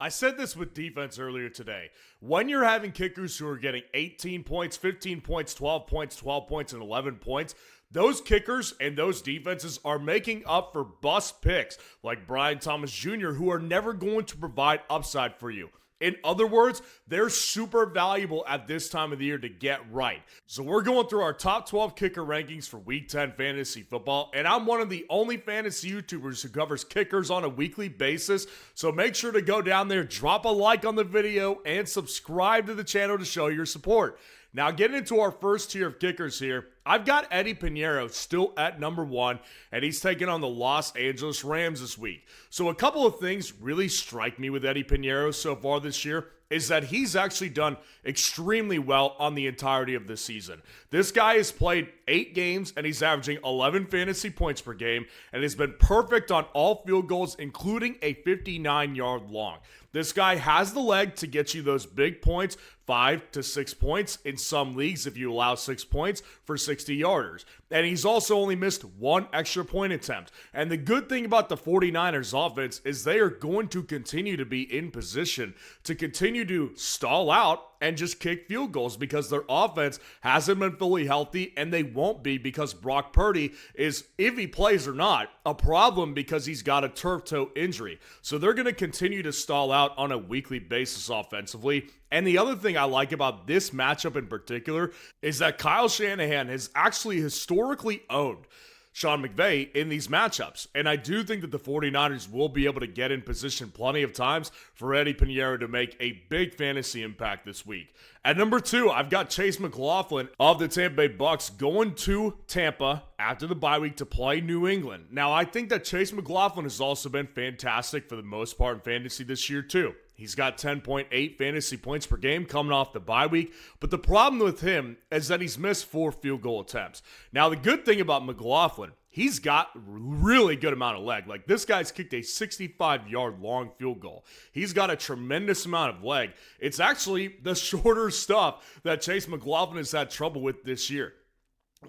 I said this with defense earlier today. When you're having kickers who are getting 18 points, 15 points, 12 points, 12 points, and 11 points, those kickers and those defenses are making up for bust picks like Brian Thomas Jr., who are never going to provide upside for you. In other words, they're super valuable at this time of the year to get right. So we're going through our top 12 kicker rankings for Week 10 fantasy football, and I'm one of the only fantasy YouTubers who covers kickers on a weekly basis. So make sure to go down there, drop a like on the video, and subscribe to the channel to show your support. Now, getting into our first tier of kickers here, I've got Eddy Pineiro still at number 1, and he's taking on the Los Angeles Rams this week. So a couple of things really strike me with Eddy Pineiro so far this year is that he's actually done extremely well on the entirety of this season. This guy has played 8 games, and he's averaging 11 fantasy points per game, and has been perfect on all field goals, including a 59-yard long. This guy has the leg to get you those big points, 5 to 6 points in some leagues if you allow 6 points for 60-yarders. And he's also only missed 1 extra point attempt. And the good thing about the 49ers offense is they are going to continue to be in position to continue to stall out and just kick field goals because their offense hasn't been fully healthy, and they won't be because Brock Purdy is, if he plays or not, a problem because he's got a turf toe injury. So they're going to continue to stall out on a weekly basis offensively. And the other thing I like about this matchup in particular is that Kyle Shanahan has actually historically owned Sean McVay in these matchups. And I do think that the 49ers will be able to get in position plenty of times for Eddy Pineiro to make a big fantasy impact this week. At number 2, I've got Chase McLaughlin of the Tampa Bay Bucks going to Tampa after the bye week to play New England. Now, I think that Chase McLaughlin has also been fantastic for the most part in fantasy this year too. He's got 10.8 fantasy points per game coming off the bye week, but the problem with him is that he's missed 4 field goal attempts. Now, the good thing about McLaughlin, he's got a really good amount of leg. Like, this guy's kicked a 65-yard long field goal. He's got a tremendous amount of leg. It's actually the shorter stuff that Chase McLaughlin has had trouble with this year.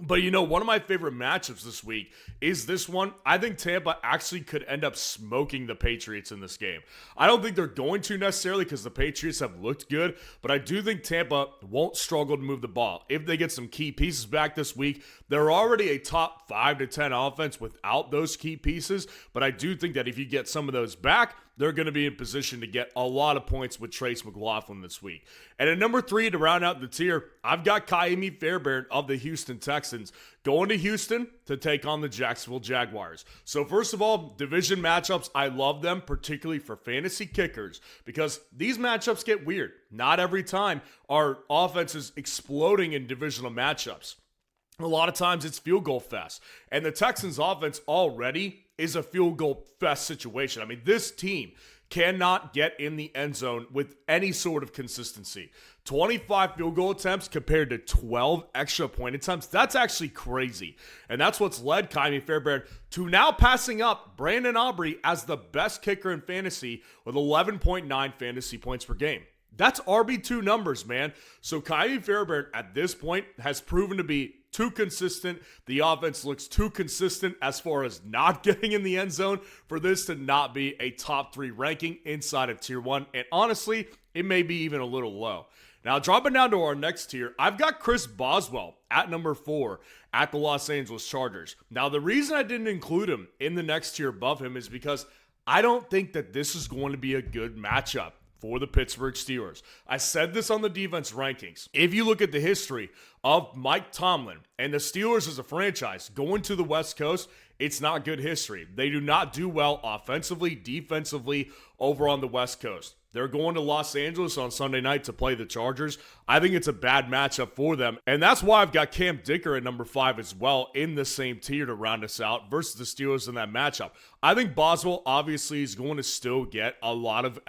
But you know, one of my favorite matchups this week is this one. I think Tampa actually could end up smoking the Patriots in this game. I don't think they're going to necessarily because the Patriots have looked good, but I do think Tampa won't struggle to move the ball. If they get some key pieces back this week, they're already a top 5 to 10 offense without those key pieces, but I do think that if you get some of those back, they're going to be in position to get a lot of points with Chase McLaughlin this week. And at number 3, to round out the tier, I've got Kaimi Fairbairn of the Houston Texans going to Houston to take on the Jacksonville Jaguars. So first of all, division matchups, I love them, particularly for fantasy kickers, because these matchups get weird. Not every time are offenses exploding in divisional matchups. A lot of times it's field goal fest. And the Texans offense already is a field goal fest situation. I mean, this team cannot get in the end zone with any sort of consistency. 25 field goal attempts compared to 12 extra point attempts. That's actually crazy. And that's what's led Kaimi Fairbairn to now passing up Brandon Aubrey as the best kicker in fantasy with 11.9 fantasy points per game. That's RB2 numbers, man. So Kaimi Fairbairn at this point has proven to be too consistent. The offense looks too consistent as far as not getting in the end zone for this to not be a top 3 ranking inside of tier 1. And honestly, it may be even a little low. Now, dropping down to our next tier, I've got Chris Boswell at number 4 at the Los Angeles Chargers. Now, the reason I didn't include him in the next tier above him is because I don't think that this is going to be a good matchup for the Pittsburgh Steelers. I said this on the defense rankings. If you look at the history of Mike Tomlin and the Steelers as a franchise going to the West Coast, it's not good history. They do not do well offensively, defensively over on the West Coast. They're going to Los Angeles on Sunday night to play the Chargers. I think it's a bad matchup for them. And that's why I've got Cam Dicker at number 5 as well in the same tier to round us out versus the Steelers in that matchup. I think Boswell obviously is going to still get a lot of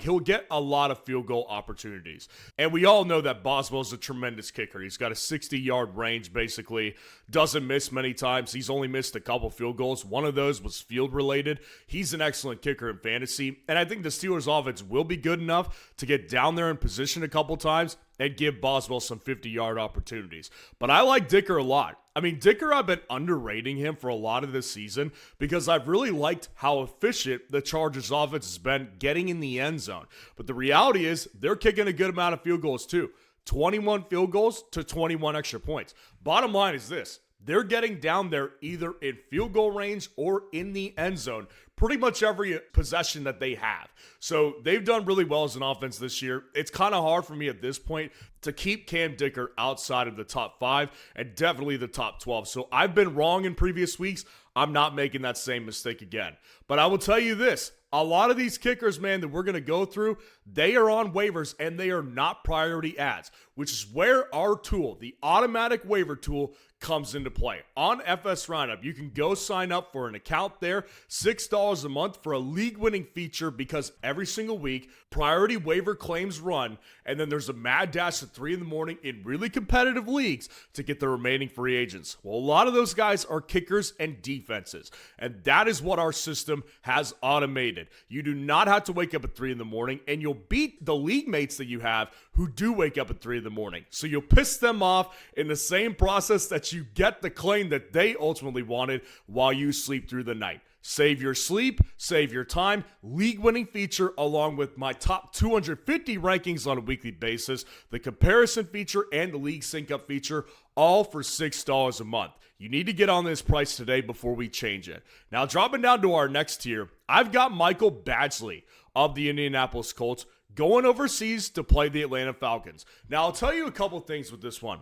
he'll get a lot of field goal opportunities. And we all know that Boswell's a tremendous kicker. He's got a 60-yard range basically, doesn't miss many times. He's only missed a couple field goals. One of those was field related. He's an excellent kicker in fantasy. and I think the Steelers offense will be good enough to get down there in position a couple times and give Boswell some 50-yard opportunities. But I like Dicker a lot. I mean, Dicker, I've been underrating him for a lot of this season because I've really liked how efficient the Chargers offense has been getting in the end zone. But the reality is they're kicking a good amount of field goals too. 21 field goals to 21 extra points. Bottom line is this. They're getting down there either in field goal range or in the end zone pretty much every possession that they have. So they've done really well as an offense this year. It's kind of hard for me at this point to keep Cam Dicker outside of the top 5 and definitely the top 12. So I've been wrong in previous weeks. I'm not making that same mistake again. But I will tell you this. A lot of these kickers, man, that we're going to go through, they are on waivers and they are not priority ads, which is where our tool, the automatic waiver tool, comes into play. On FS Roundup, you can go sign up for an account there, $6 a month for a league-winning feature because every single week, priority waiver claims run, and then there's a mad dash at 3 in the morning in really competitive leagues to get the remaining free agents. Well, a lot of those guys are kickers and defenses, and that is what our system has automated. You do not have to wake up at 3 in the morning, and you'll beat the league mates that you have who do wake up at 3 in the morning. So you'll piss them off in the same process that you get the claim that they ultimately wanted while you sleep through the night. Save your sleep, save your time, league-winning feature along with my top 250 rankings on a weekly basis, the comparison feature, and the league sync-up feature, all for $6 a month. You need to get on this price today before we change it. Now, dropping down to our next tier, I've got Michael Badgley of the Indianapolis Colts going overseas to play the Atlanta Falcons. Now, I'll tell you a couple things with this one.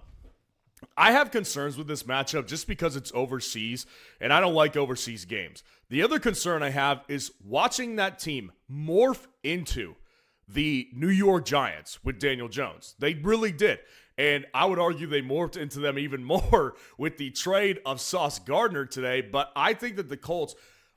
I have concerns with this matchup just because it's overseas, and I don't like overseas games. The other concern I have is watching that team morph into the New York Giants with Daniel Jones. They really did. And I would argue they morphed into them even more with the trade of Sauce Gardner today, but I think that the Colts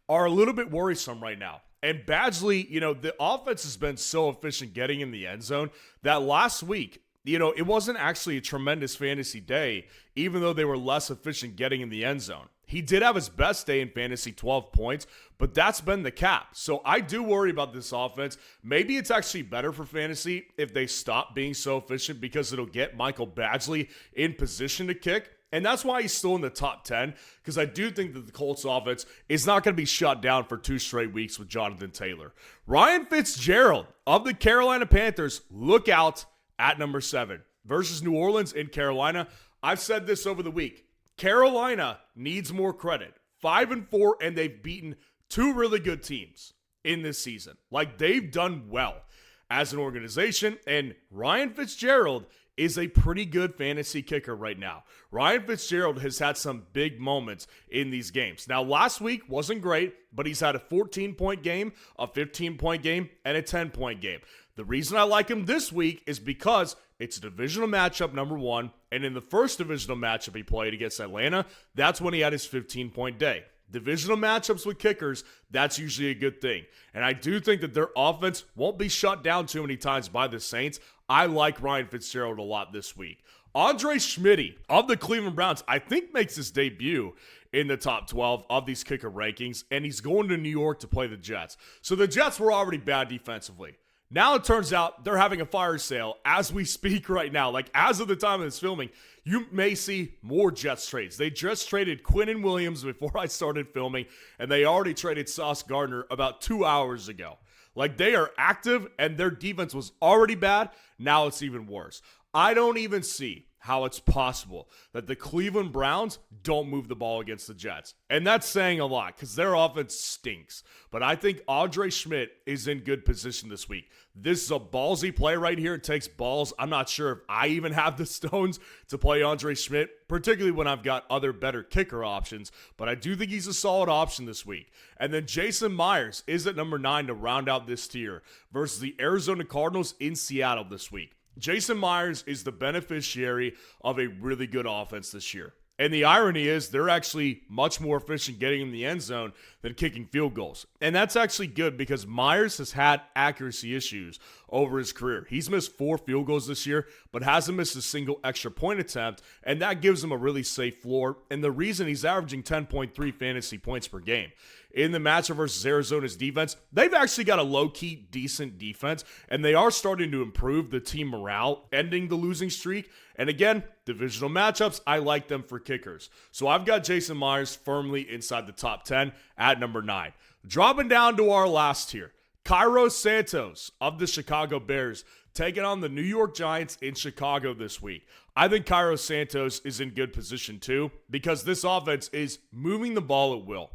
are a little bit worrisome right now. And Badgley, the offense has been so efficient getting in the end zone that last week, it wasn't actually a tremendous fantasy day, even though they were less efficient getting in the end zone. He did have his best day in fantasy, 12 points, but that's been the cap. So I do worry about this offense. Maybe it's actually better for fantasy if they stop being so efficient because it'll get Michael Badgley in position to kick. And that's why he's still in the top 10, because I do think that the Colts offense is not going to be shut down for 2 straight weeks with Jonathan Taylor. Ryan Fitzgerald of the Carolina Panthers, look out at number 7 versus New Orleans in Carolina. I've said this over the week. Carolina needs more credit. 5-4, and they've beaten 2 really good teams in this season. Like, they've done well as an organization, and Ryan Fitzgerald is a pretty good fantasy kicker right now. Ryan Fitzgerald has had some big moments in these games. Now, last week wasn't great, but he's had a 14-point game, a 15-point game, and a 10-point game. The reason I like him this week is because it's a divisional matchup, number 1, and in the first divisional matchup he played against Atlanta, that's when he had his 15-point day. Divisional matchups with kickers, that's usually a good thing. And I do think that their offense won't be shut down too many times by the Saints. I like Ryan Fitzgerald a lot this week. Andre Schmitty of the Cleveland Browns, I think, makes his debut in the top 12 of these kicker rankings, and he's going to New York to play the Jets. So the Jets were already bad defensively. Now it turns out they're having a fire sale as we speak right now. Like, as of the time of this filming, you may see more Jets trades. They just traded Quinnen Williams before I started filming, and they already traded Sauce Gardner about 2 hours ago. Like, they are active, and their defense was already bad. Now it's even worse. I don't even see how it's possible that the Cleveland Browns don't move the ball against the Jets. And that's saying a lot because their offense stinks. But I think Andre Schmidt is in good position this week. This is a ballsy play right here. It takes balls. I'm not sure if I even have the stones to play Andre Schmidt, particularly when I've got other better kicker options. But I do think he's a solid option this week. And then Jason Myers is at number 9 to round out this tier versus the Arizona Cardinals in Seattle this week. Jason Myers is the beneficiary of a really good offense this year. And the irony is they're actually much more efficient getting in the end zone than kicking field goals. And that's actually good because Myers has had accuracy issues over his career. He's missed 4 field goals this year, but hasn't missed a single extra point attempt, and that gives him a really safe floor. And the reason he's averaging 10.3 fantasy points per game in the matchup versus Arizona's defense. They've actually got a low-key decent defense, and they are starting to improve the team morale, ending the losing streak. And again, divisional matchups, I like them for kickers. So I've got Jason Myers firmly inside the top 10 at number 9. Dropping down to our last tier, Cairo Santos of the Chicago Bears taking on the New York Giants in Chicago this week. I think Cairo Santos is in good position too, because this offense is moving the ball at will.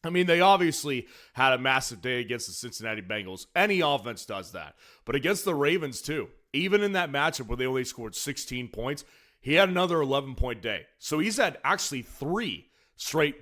I mean, they obviously had a massive day against the Cincinnati Bengals. Any offense does that. But against the Ravens too, even in that matchup where they only scored 16 points, he had another 11-point day. So he's had actually 3 straight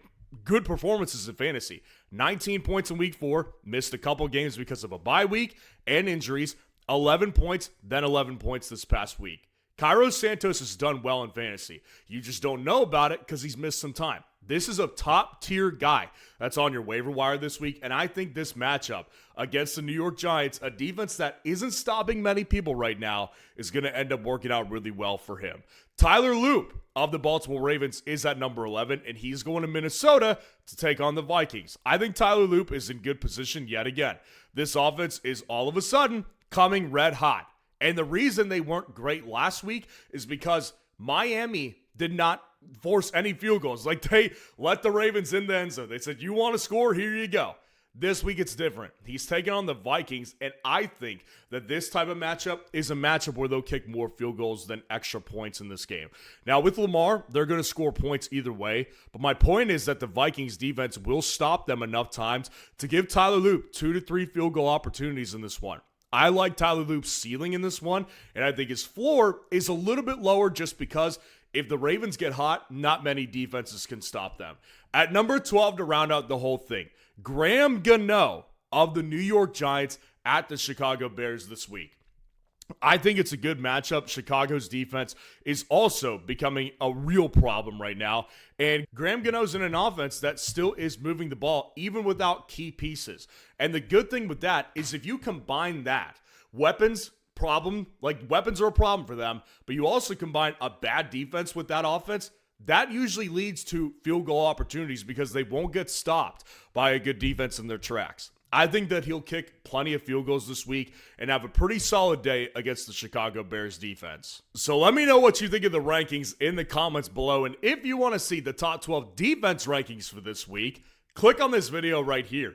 good performances in fantasy. 19 points in week 4, missed a couple games because of a bye week and injuries. 11 points, then 11 points this past week. Cairo Santos has done well in fantasy. You just don't know about it because he's missed some time. This is a top-tier guy that's on your waiver wire this week, and I think this matchup against the New York Giants, a defense that isn't stopping many people right now, is going to end up working out really well for him. Tyler Loop of the Baltimore Ravens is at number 11, and he's going to Minnesota to take on the Vikings. I think Tyler Loop is in good position yet again. This offense is all of a sudden coming red hot. And the reason they weren't great last week is because Miami did not force any field goals. Like, they let the Ravens in the end zone. They said, you want to score? Here you go. This week it's different. He's taking on the Vikings, and I think that this type of matchup is a matchup where they'll kick more field goals than extra points in this game. Now, with Lamar, they're going to score points either way, but my point is that the Vikings defense will stop them enough times to give Tyler Loop 2 to 3 field goal opportunities in this one. I like Tyler Loop's ceiling in this one, and I think his floor is a little bit lower just because if the Ravens get hot, not many defenses can stop them. At number 12 to round out the whole thing, Graham Gano of the New York Giants at the Chicago Bears this week. I think it's a good matchup. Chicago's defense is also becoming a real problem right now. And Graham Gano's in an offense that still is moving the ball, even without key pieces. And the good thing with that is if you combine that, weapons are a problem for them, but you also combine a bad defense with that offense, that usually leads to field goal opportunities because they won't get stopped by a good defense in their tracks. I think that he'll kick plenty of field goals this week and have a pretty solid day against the Chicago Bears defense. So let me know what you think of the rankings in the comments below. And if you want to see the top 12 defense rankings for this week, click on this video right here.